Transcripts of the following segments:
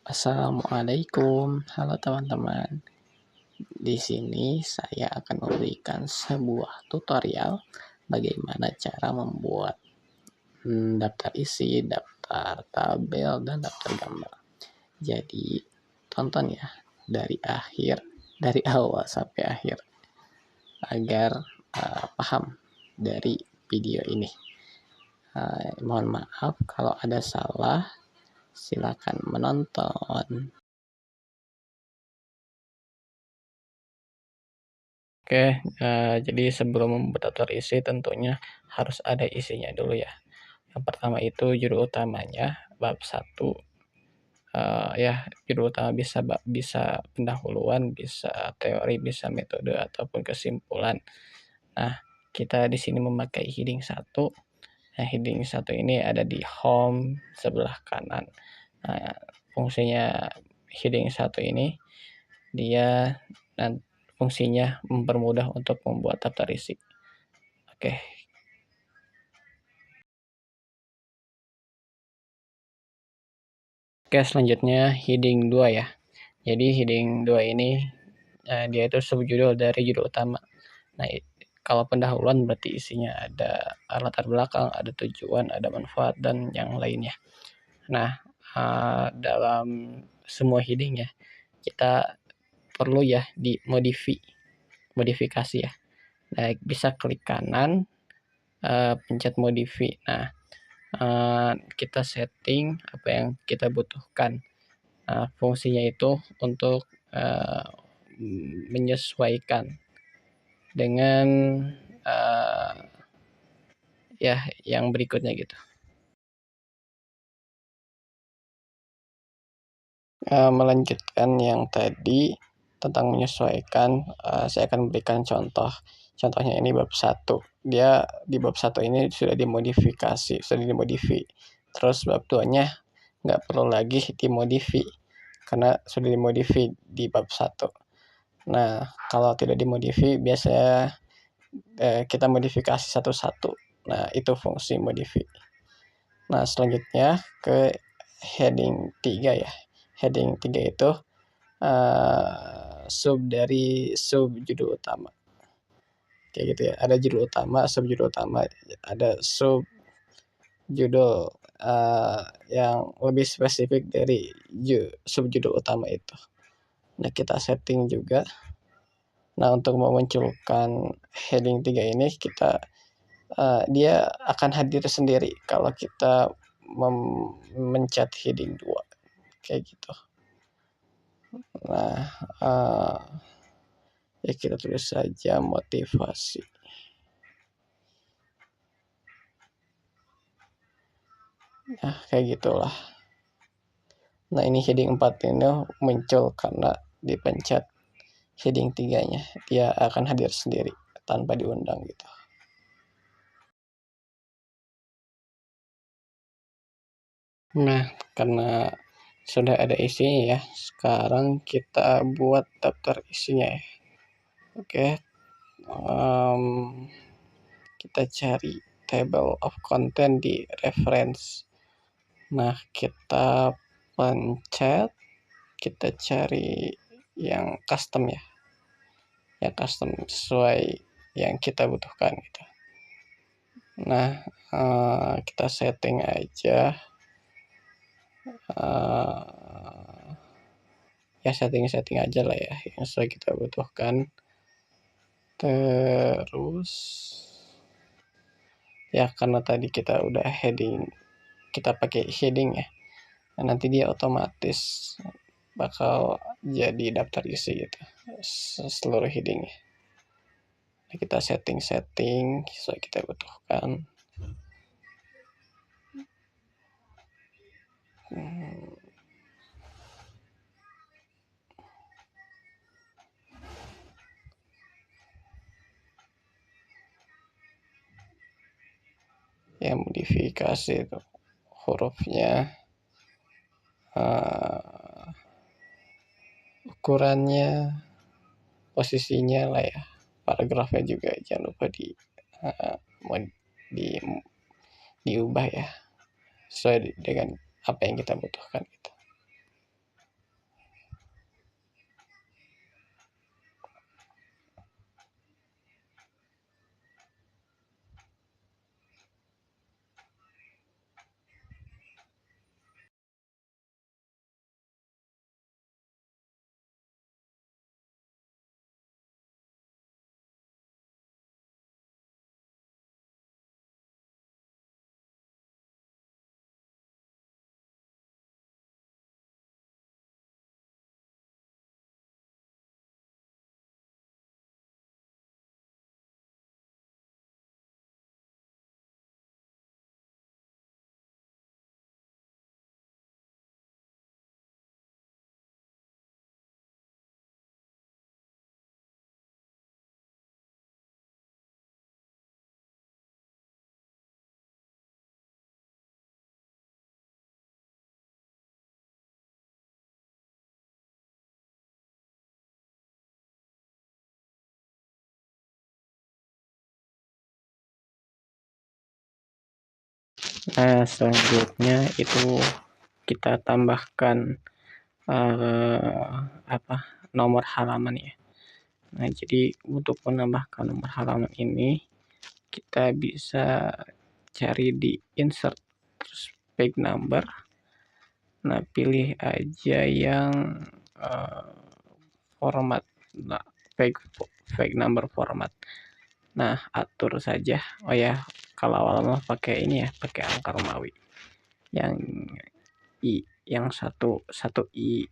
Assalamualaikum, halo teman-teman. Di sini saya akan memberikan sebuah tutorial bagaimana cara membuat daftar isi, daftar tabel, dan daftar gambar. Jadi tonton ya dari awal sampai akhir agar paham dari video ini. Mohon maaf kalau ada salah, silakan menonton. Oke, jadi sebelum membuat daftar isi tentunya harus ada isinya dulu ya. Yang pertama itu judul utamanya, bab 1, ya judul utama bisa pendahuluan, bisa teori, bisa metode, ataupun kesimpulan. Nah, kita di sini memakai heading 1. Nah, heading 1 ini ada di home sebelah kanan. Nah, fungsinya heading 1 ini dia fungsinya mempermudah untuk membuat daftar isi. Oke. Oke, selanjutnya heading 2 ya. Jadi heading 2 ini dia itu subjudul dari judul utama. Nah, kalau pendahuluan berarti isinya ada latar belakang, ada tujuan, ada manfaat, dan yang lainnya. Nah, dalam semua heading ya, kita perlu ya modifikasi ya. Nah, bisa klik kanan, pencet modify. Nah, kita setting apa yang kita butuhkan. Fungsinya itu untuk menyesuaikan dengan ya yang berikutnya gitu. Melanjutkan yang tadi tentang menyesuaikan, saya akan berikan contoh. Contohnya ini bab 1. Dia di bab 1 ini sudah dimodifikasi, sudah dimodify. Terus bab 2-nya nggak perlu lagi dimodify karena sudah dimodify di bab 1. Nah, kalau tidak dimodify biasanya kita modifikasi satu-satu. Nah, itu fungsi modify. Nah, selanjutnya ke heading 3 ya. Heading 3 itu sub judul utama. Kayak gitu ya. Ada judul utama, sub judul utama, ada sub judul yang lebih spesifik dari sub judul utama itu. Nah, kita setting juga. Nah, untuk memunculkan heading 3 ini dia akan hadir sendiri kalau kita mencet heading 2 kayak gitu. Nah, ya kita tulis saja motivasi. Nah, kayak gitulah. Nah, ini heading 4 ini muncul karena dipencet heading 3-nya. Dia akan hadir sendiri tanpa diundang gitu. Nah, karena sudah ada isinya ya, sekarang kita buat daftar isinya ya. Oke, kita cari table of content di reference. Nah, kita pencet, kita cari yang custom ya, yang custom sesuai yang kita butuhkan gitu. Nah, kita setting aja, ya setting aja lah ya yang sesuai kita butuhkan. Terus ya karena tadi kita udah kita pakai heading ya, nah, nanti dia otomatis bakal jadi daftar isi gitu seluruh headingnya. Nah, kita setting sesuai kita butuhkan. Ya, modifikasi itu hurufnya, ukurannya, posisinya lah ya, paragrafnya juga jangan lupa diubah ya sesuai dengan apa yang kita butuhkan gitu. Nah, selanjutnya itu kita tambahkan apa, nomor halaman ya. Nah, jadi untuk menambahkan nomor halaman ini kita bisa cari di insert terus page number. Nah, pilih aja yang format, nah, page number format. Nah, atur saja. Oh ya, kalau awal-awal pakai ini ya, pakai angka Romawi. Yang I, yang satu I,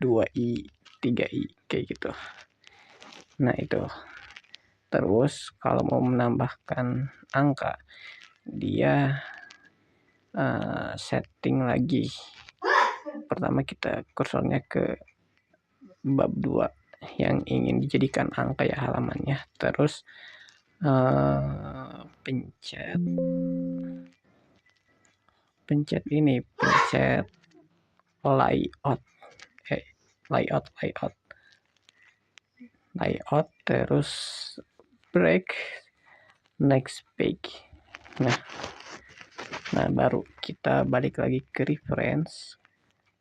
2 I, 3 I, kayak gitu. Nah, itu. Terus kalau mau menambahkan angka, dia setting lagi. Pertama kita kursornya ke bab 2 yang ingin dijadikan angka ya halamannya. Terus pencet ini, pencet layout, layout, terus break next page. Nah, baru kita balik lagi ke reference,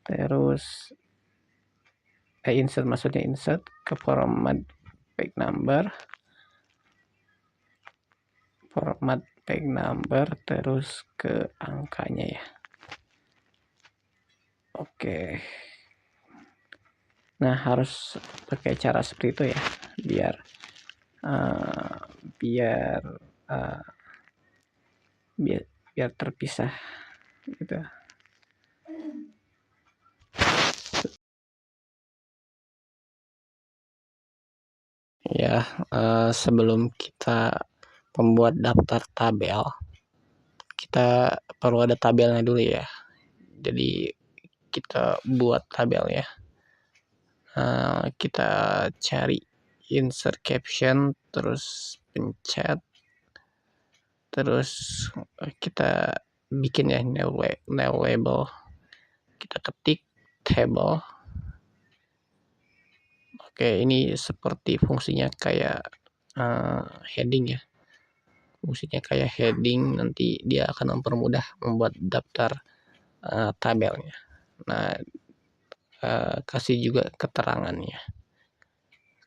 terus insert ke format page number, terus ke angkanya ya. Oke. Nah, harus pakai cara seperti itu ya, biar biar biar terpisah gitu. Ya, sebelum kita membuat daftar tabel, kita perlu ada tabelnya dulu ya. Jadi kita buat tabelnya. Kita cari insert caption, terus pencet, terus kita bikin ya new label. Kita ketik table. Oke, ini seperti fungsinya kayak heading ya. Fungsinya kayak heading, nanti dia akan mempermudah membuat daftar tabelnya. Nah, kasih juga keterangannya.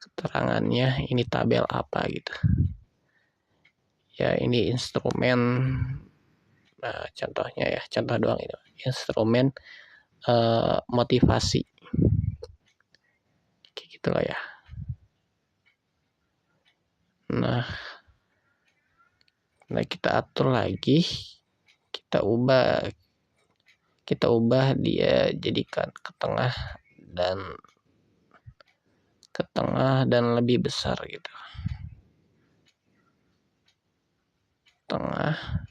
Keterangannya ini tabel apa gitu. Ya, ini instrumen. Nah, contohnya ya, contoh doang itu. Instrumen motivasi. Kayak gitu lah ya. Nah, kita atur lagi, kita ubah dia jadikan ke tengah dan lebih besar gitu. Tengah,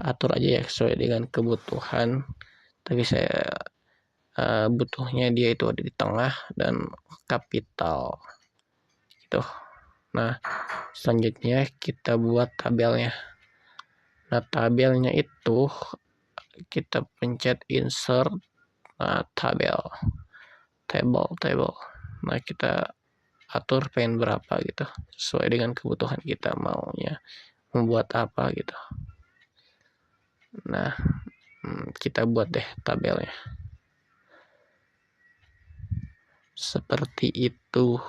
atur aja ya sesuai dengan kebutuhan. Tapi saya butuhnya dia itu ada di tengah dan kapital gitu. Nah, selanjutnya kita buat tabelnya. Nah, tabelnya itu kita pencet insert, table. Nah, kita atur pengen berapa gitu, sesuai dengan kebutuhan kita maunya membuat apa gitu. Nah, kita buat deh tabelnya seperti itu.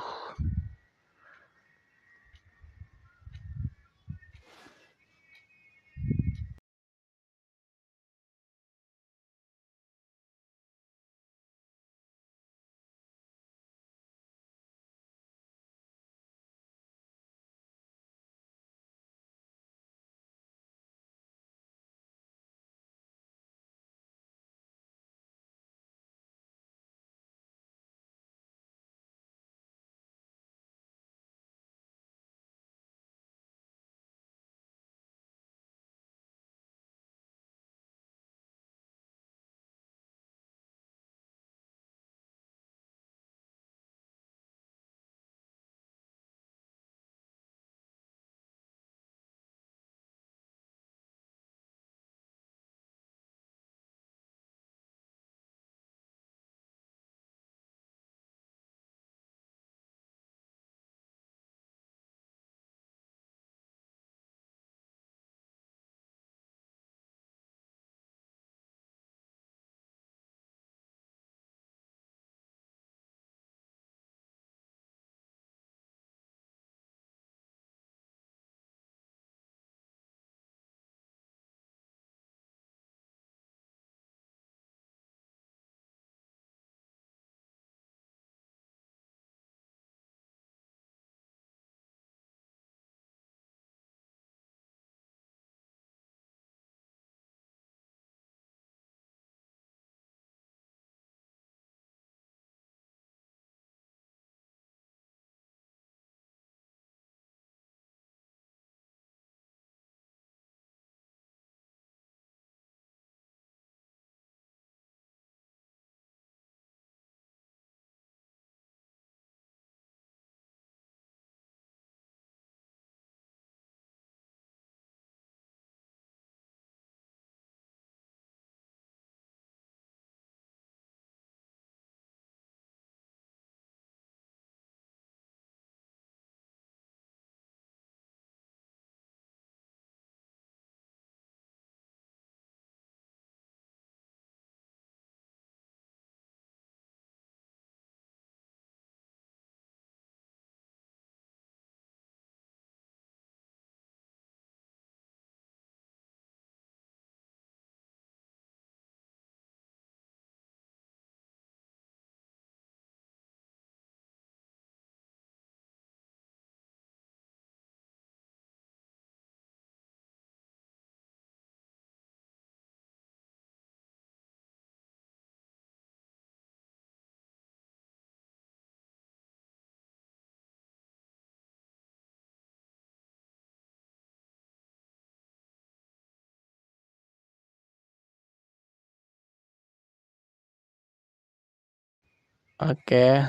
Oke,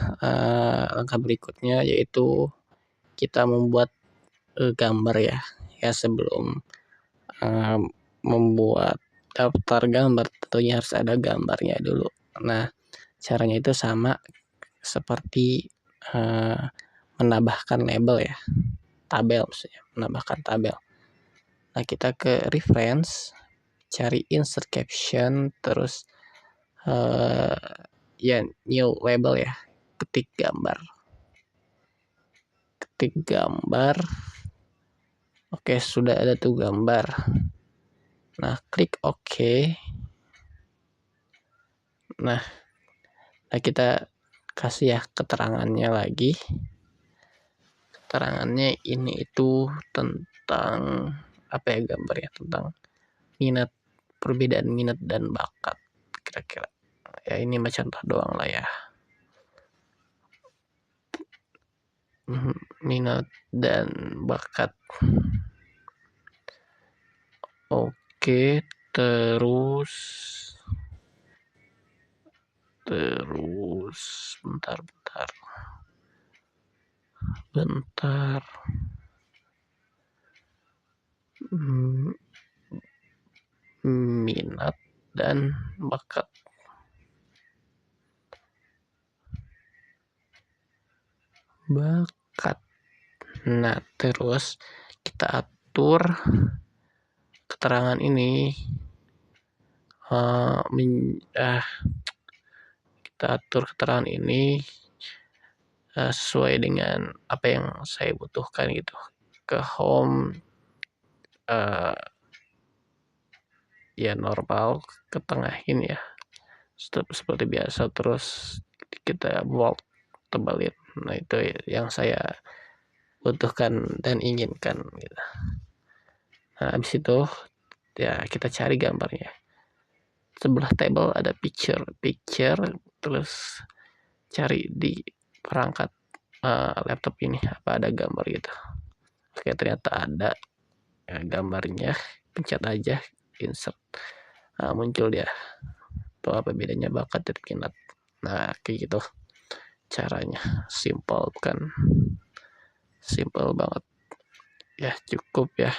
langkah berikutnya yaitu kita membuat gambar ya. Ya sebelum membuat daftar gambar tentunya harus ada gambarnya dulu. Nah, caranya itu sama seperti menambahkan label ya, tabel maksudnya, menambahkan tabel. Nah, kita ke reference, cari insert caption, terus ya new label ya, ketik gambar. Oke, sudah ada tuh gambar. Nah, klik OK. Nah, kita kasih ya keterangannya lagi. Keterangannya ini itu tentang apa ya gambarnya, tentang minat, perbedaan minat dan bakat kira-kira. Ya ini macam contoh doang lah ya. Minat dan bakat. Oke, terus bentar. Minat dan bakat. Nah, terus kita atur keterangan ini. Kita atur keterangan ini sesuai dengan apa yang saya butuhkan gitu. Ke home ya normal, ketengahin ya seperti biasa, terus kita bold, tebalin. Nah, itu yang saya butuhkan dan inginkan gitu. Nah, habis itu ya kita cari gambarnya. Sebelah table ada picture, terus cari di perangkat laptop ini apa ada gambar gitu. Oke, ternyata ada ya, gambarnya. Pencet aja insert. Nah, muncul dia. Tuh apa bedanya bakat dan minat. Nah, kayak gitu caranya. Simple kan? Simple banget. Ya, cukup ya.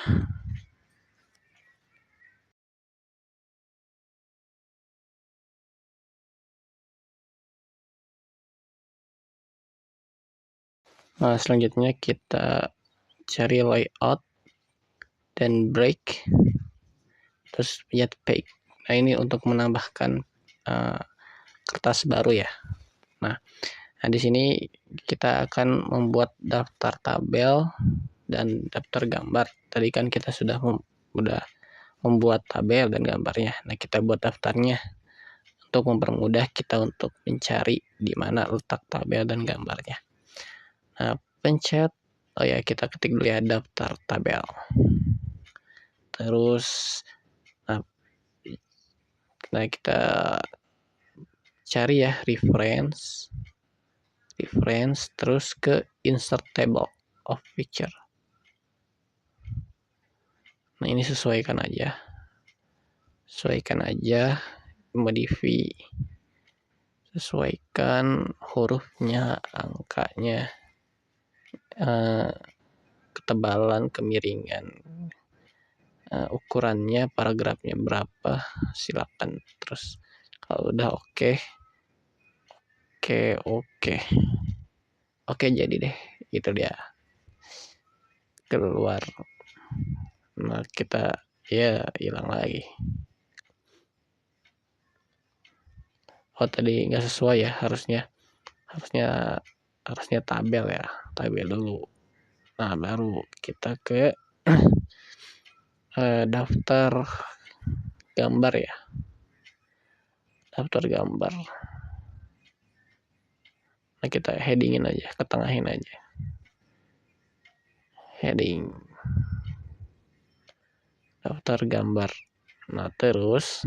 Nah, selanjutnya kita cari layout dan break, terus lihat page. Nah, ini untuk menambahkan kertas baru ya. Nah, di sini kita akan membuat daftar tabel dan daftar gambar. Tadi kan kita sudah membuat tabel dan gambarnya. Nah, kita buat daftarnya untuk mempermudah kita untuk mencari di mana letak tabel dan gambarnya. Nah, pencet kita ketik dulu ya daftar tabel. Terus nah kita cari ya reference, terus ke insert table of picture. Nah, ini sesuaikan aja, modify, sesuaikan hurufnya, angkanya, ketebalan, kemiringan, ukurannya, paragrafnya berapa, silakan. Terus kalau udah oke, jadi deh, gitu dia keluar. Nah, kita ya hilang lagi. Tadi nggak sesuai ya, harusnya tabel ya, tabel dulu. Nah, baru kita ke daftar gambar ya, daftar gambar. Nah, kita headingin aja, ketengahin aja, heading daftar gambar. Nah, terus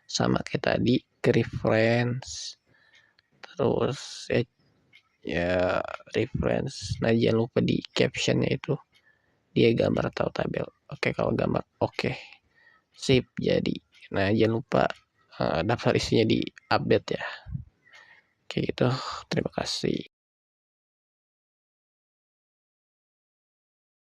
sama kayak tadi ke reference, terus ya reference. Nah, jangan lupa di captionnya itu dia gambar atau tabel. Oke, kalau gambar oke, sip jadi. Nah, jangan lupa daftar isinya di update ya. kayak gitu. Terima kasih.